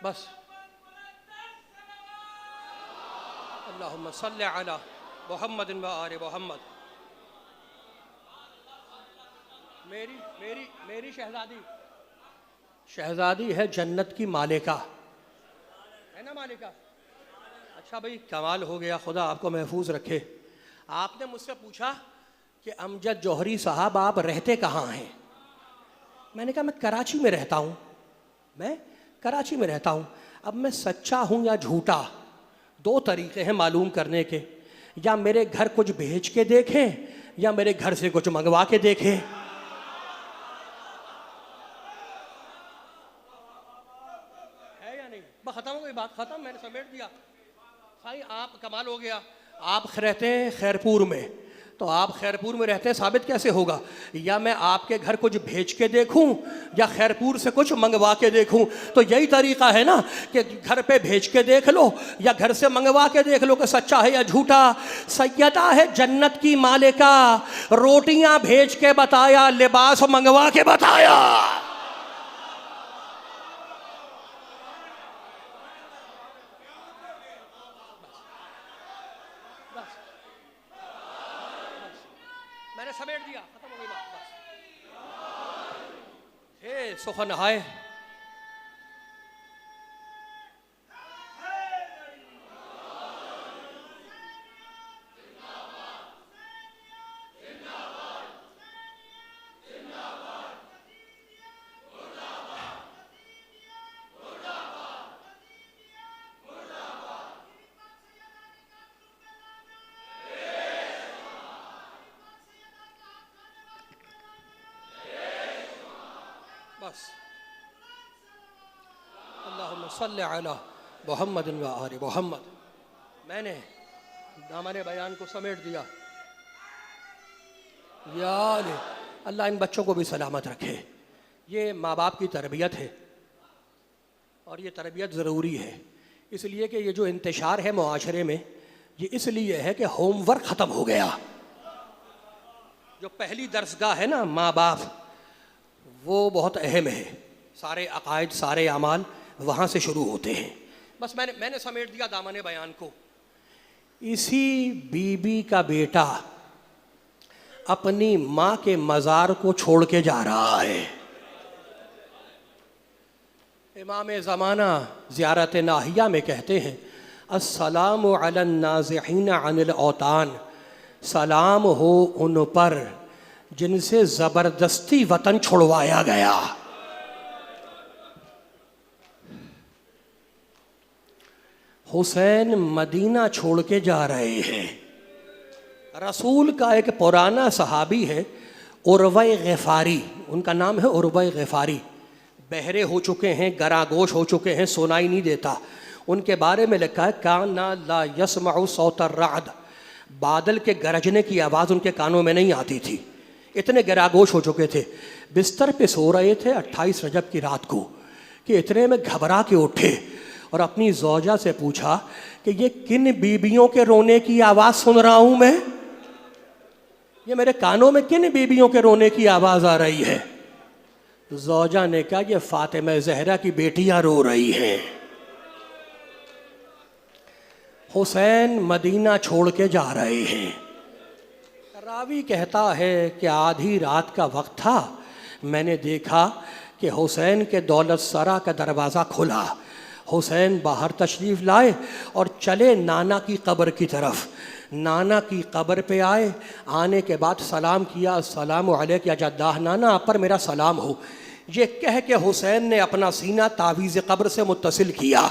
बस अल्लाहुम्मा सल्लि अला मुहम्मद व आले मुहम्मद। मेरी मेरी मेरी शहजादी है जन्नत की मालिका, है ना मालिका। अच्छा भाई कमाल हो गया, खुदा आपको महफूज रखे। आपने मुझसे पूछा कि अमजद जौहरी साहब आप रहते कहाँ हैं। मैंने कहा मैं कराची में रहता हूँ, मैं कराची में रहता हूँ। अब मैं सच्चा हूँ या झूठा, 2 तरीक़े हैं मालूम करने के। या मेरे घर कुछ भेज के देखें या मेरे घर से कुछ मंगवा के देखें। है या नहीं? बस ख़त्म हो गई बात, ख़त्म, मैंने समेट दिया। भाई आप कमाल हो गया। आप रहते हैं खैरपुर में, तो आप खैरपुर में रहते हैं साबित कैसे होगा? या मैं आपके घर कुछ भेज के देखूं या खैरपुर से कुछ मंगवा के देखूं? तो यही तरीका है ना कि घर पे भेज के देख लो या घर से मंगवा के देख लो कि सच्चा है या झूठा। सैयदा है जन्नत की मालिका, रोटियां भेज के बताया, लिबास मंगवा के बताया। मैंने समेट दिया, खत्म हो गई बात, बस। हे सुखन हाय, बस अल्लाहुम्मा सल्लि अला मुहम्मद व आले मुहम्मद। मैंने दामन बयान को समेट दिया। या अल्लाह इन बच्चों को भी सलामत रखे। ये माँ बाप की तरबियत है और ये तरबियत ज़रूरी है, इसलिए कि ये जो इंतशार है मुआशरे में, ये इसलिए है कि होमवर्क ख़त्म हो गया। जो पहली दर्सगाह है ना माँ बाप, वो बहुत अहम है। सारे अकायद, सारे अमाल वहाँ से शुरू होते हैं। बस मैंने समेट दिया दामन बयान को। इसी बीबी का बेटा अपनी माँ के मज़ार को छोड़ के जा रहा है। इमाम ज़माना ज़ियारत नाहिया में कहते हैं, अस्सलामु अलन नाज़िहीन अनिल औतान, सलाम हो उन पर जिनसे जबरदस्ती वतन छुड़वाया गया। हुसैन मदीना छोड़ के जा रहे हैं। रसूल का एक पुराना सहाबी है उरवा ग़िफ़ारी, उनका नाम है उरवा ग़िफ़ारी। बहरे हो चुके हैं, गरागोश हो चुके हैं, सुनाई नहीं देता। उनके बारे में लिखा है काना ला यसमउ सौत अर्रअद, बादल के गरजने की आवाज़ उनके कानों में नहीं आती थी, इतने गरागोश हो चुके थे। बिस्तर पे सो रहे थे 28 रजब की रात को कि इतने में घबरा के उठे और अपनी ज़ौजा से पूछा कि ये किन बीबियों के रोने की आवाज़ सुन रहा हूँ मैं, ये मेरे कानों में किन बीबियों के रोने की आवाज़ आ रही है। ज़ौजा ने कहा ये फातिमा ज़हरा की बेटियां रो रही हैं। हुसैन मदीना छोड़ के जा रहे हैं। रावी कहता है कि आधी रात का वक्त था, मैंने देखा कि हुसैन के दौलत सरा का दरवाज़ा खुला। हुसैन बाहर तशरीफ़ लाए और चले नाना की कब्र की तरफ। नाना की कब्र पे आए, आने के बाद सलाम किया, अस्सलामु अलैक या जद्दाह, नाना आप पर मेरा सलाम हो। ये कह के हुसैन ने अपना सीना तावीज़ कब्र से मुत्तसिल किया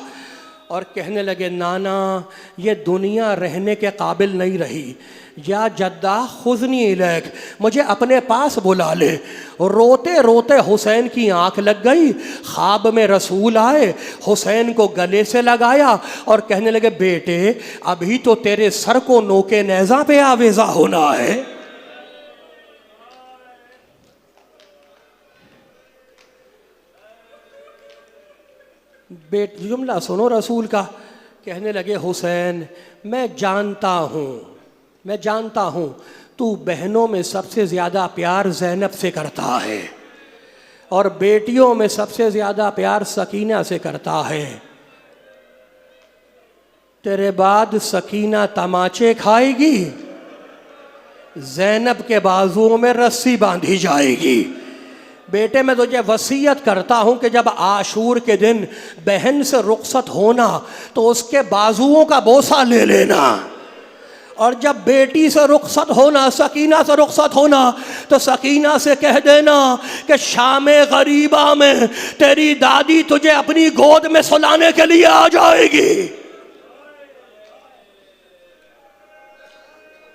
और कहने लगे नाना ये दुनिया रहने के काबिल नहीं रही, या जद्दा खुज़नी इलैक, मुझे अपने पास बुला ले। रोते रोते हुसैन की आंख लग गई। ख्वाब में रसूल आए, हुसैन को गले से लगाया और कहने लगे बेटे अभी तो तेरे सर को नोके नेज़ा पे आवेज़ा होना है। जुमला सुनो रसूल का। कहने लगे हुसैन मैं जानता हूँ तू बहनों में सबसे ज़्यादा प्यार ज़ैनब से करता है और बेटियों में सबसे ज़्यादा प्यार सकीना से करता है। तेरे बाद सकीना तमाचे खाएगी, ज़ैनब के बाजुओं में रस्सी बांधी जाएगी। बेटे मैं तुझे वसीयत करता हूँ कि जब आशूर के दिन बहन से रुखसत होना तो उसके बाजुओं का बोसा ले लेना, और जब बेटी से रुखसत होना, सकीना से रुखसत होना, तो सकीना से कह देना कि शामे गरीबा में तेरी दादी तुझे अपनी गोद में सुलाने के लिए आ जाएगी।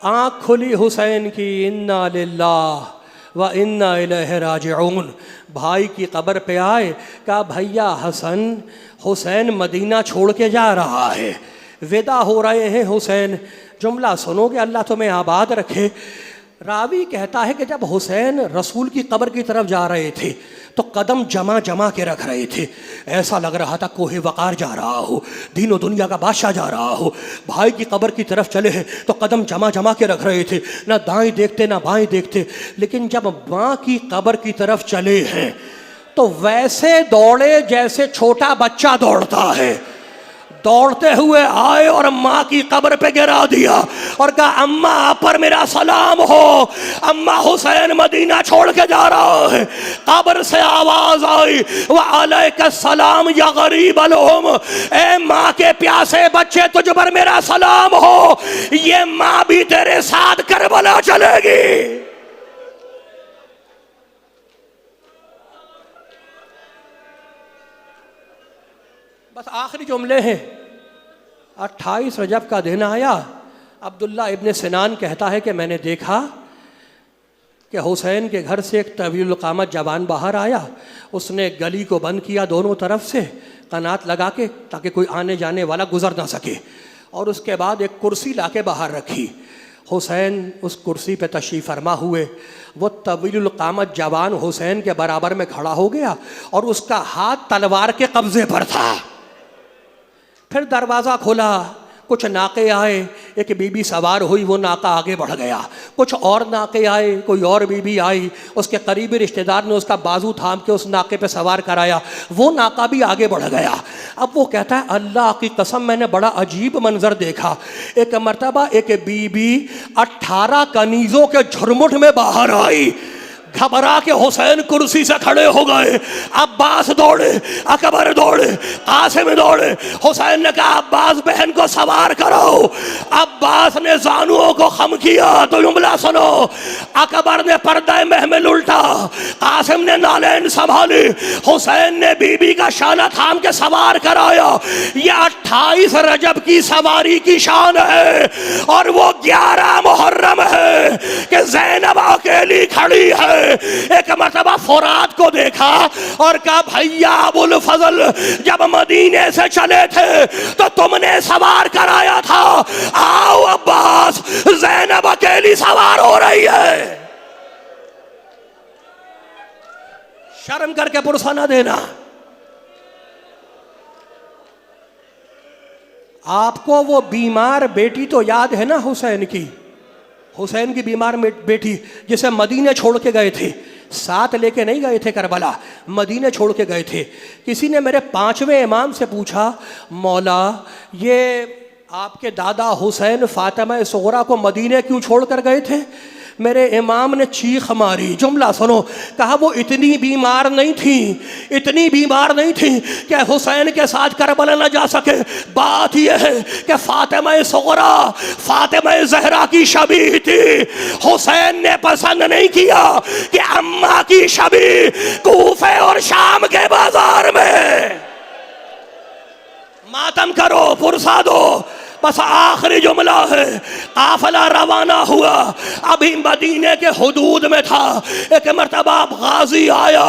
आँख खुली हुसैन की, इन्ना लिल्लाह व इन्ना इलैहि राजिऊन। भाई की कब्र पे आए, कहा भैया हसन हुसैन मदीना छोड़ के जा रहा है, विदा हो रहे हैं हुसैन। जुमला सुनोगे अल्लाह तुम्हें आबाद रखे। रावी कहता है कि जब हुसैन रसूल की कब्र की तरफ जा रहे थे तो कदम जमा जमा के रख रहे थे, ऐसा लग रहा था कोहे वकार जा रहा हो, दीन दुनिया का बादशाह जा रहा हो। भाई की कब्र की तरफ चले हैं तो कदम जमा जमा के रख रहे थे, ना दाएं देखते ना बाएं देखते। लेकिन जब माँ की कब्र की तरफ चले हैं तो वैसे दौड़े जैसे छोटा बच्चा दौड़ता है। दौड़ते हुए आए और माँ की कब्र पे गिरा दिया और कहा अम्मा आप पर मेरा सलाम हो, अम्मा हुसैन मदीना छोड़ के जा रहा है। कब्र से आवाज आई व अलैका सलाम या गरीब अलहुम, ए माँ के प्यासे बच्चे तुझ पर मेरा सलाम हो, ये माँ भी तेरे साथ करबला चलेगी। बस आखिरी जुमले हैं। 28 रजब का दिन आया। अब्दुल्ला इब्न सिनान कहता है कि मैंने देखा कि हुसैन के घर से एक तवील क़ामत जवान बाहर आया। उसने गली को बंद किया दोनों तरफ से कनात लगा के, ताकि कोई आने जाने वाला गुजर ना सके, और उसके बाद एक कुर्सी लाके बाहर रखी। हुसैन उस कुर्सी पे तशरीफ़ फरमा हुए। वो तवील क़ामत जवान हुसैन के बराबर में खड़ा हो गया और उसका हाथ तलवार के कब्ज़े पर था। फिर दरवाज़ा खुला, कुछ नाके आए, एक बीबी सवार हुई, वो नाका आगे बढ़ गया। कुछ और नाके आए, कोई और बीबी आई, उसके करीबी रिश्तेदार ने उसका बाजू थाम के उस नाके पे सवार कराया, वो नाका भी आगे बढ़ गया। अब वो कहता है अल्लाह की कसम मैंने बड़ा अजीब मंजर देखा। एक मर्तबा एक बीबी 18 कनीज़ों के झुरमुट में बाहर आई, घबरा के हुसैन कुर्सी से खड़े हो गए। अब्बास दौड़े, अकबर दौड़े, कासिम दौड़े। हुसैन ने कहा अब्बास बहन को सवार करो। अब्बास ने जानुओं को खम किया तो जुमला सुनो, अकबर ने पर्दा महमिल उल्टा, कासिम ने नालैन संभाली, हुसैन ने बीबी का शाना थाम के सवार कराया। यह 28 रजब की सवारी की शान है और वो 11 मुहर्रम है कि ज़ैनब अकेली खड़ी है। एक मरतबा फुरात को देखा और कहा भैया अबुल फजल जब मदीने से चले थे तो तुमने सवार कराया था, आओ अब्बास ज़ैनब अकेली सवार हो रही है। शर्म करके पुरसा ना देना। आपको वो बीमार बेटी तो याद है ना हुसैन की बीमार बेटी जिसे मदीने छोड़ के गए थे, साथ लेके नहीं गए थे करबला, मदीने छोड़ के गए थे। किसी ने मेरे 5वें इमाम से पूछा मौला ये आपके दादा हुसैन फातिमा सुगरा को मदीने क्यों छोड़ कर गए थे? मेरे इमाम ने चीख मारी, जुमला सुनो, कहा वो इतनी बीमार नहीं थी कि हुसैन के साथ करबला न जा सके। बात यह है कि फातिमा सुगरा फातिमा ज़हरा की शबीह थी। हुसैन ने पसंद नहीं किया कि अम्मा की शबीह कूफे और शाम के बाजार में मातम करो, पुरसा दो। बस आखिरी जुमला है, काफिला रवाना हुआ, अभी मदीने के हुदूद में था। एक मरतबा गाजी आया,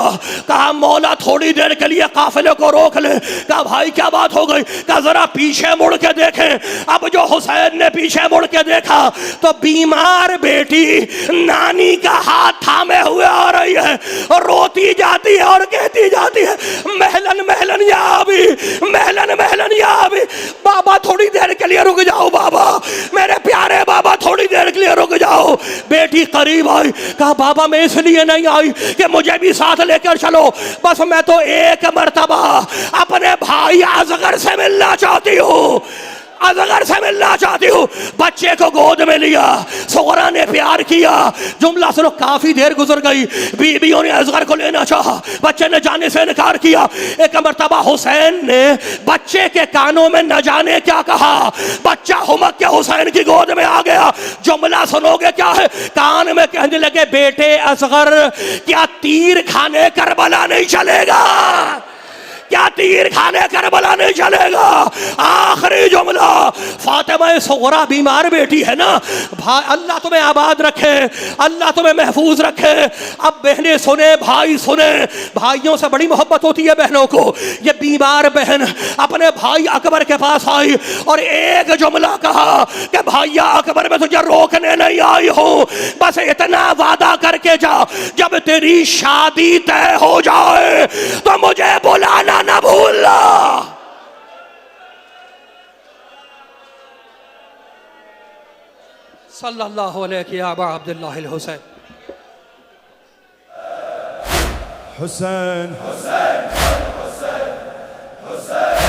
कहा मौला थोड़ी देर के लिए काफिले को रोक ले। कहा भाई क्या बात हो गई? कहा जरा पीछे मुड़ के देखें। अब जो हुसैन ने पीछे मुड़ के देखा तो बीमार बेटी नानी का हाथ थामे हुए आ रही है और रोती जाती है और कहती जाती है महलन महलन या अभी, महलन महलन या अभी। बाबा थोड़ी देर के लिए रुक जाओ, बाबा मेरे प्यारे बाबा थोड़ी देर के लिए रुक जाओ। बेटी करीब आई, कहा बाबा मैं इसलिए नहीं आई कि मुझे भी साथ लेकर चलो, बस मैं तो एक मर्तबा अपने भाई असगर से मिलना चाहती हूँ, असगर से मिलना चाहती हूँ। बच्चे को गोद में लिया, सुगरा ने प्यार किया। जुमला सुनो, काफी देर गुजर गई, बीबियों ने असगर को लेना चाहा, बच्चे ने जाने से इनकार किया। एक मर्तबा हुसैन ने बच्चे के कानों में न जाने क्या कहा, बच्चा हुमक के हुसैन की गोद में आ गया। जुमला सुनोगे क्या है? कान में कहने लगे बेटे असगर क्या तीर खाने करबला नहीं चलेगा? क्या तीर खाने करबला नहीं चलेगा? आखिरी जुमला, फातिमा सुगरा बीमार बेटी है ना, भाई अल्लाह तुम्हें आबाद रखे, अल्लाह तुम्हें महफूज रखे। अब बहनें सुने, भाई सुने, भाइयों से बड़ी मोहब्बत होती है बहनों को। ये बीमार बहन अपने भाई अकबर के पास आई और एक जुमला कहा कि भैया अकबर मैं तुझे रोकने नहीं आई हूं, बस इतना वादा करके जा जब तेरी शादी तय हो जाए तो मुझे बुलाना ना भूलना। सल्लल्लाहु अलैहि अबा अब्दुल्लाह हुसैन। हुसैन हुसैन हुसैन हुसैन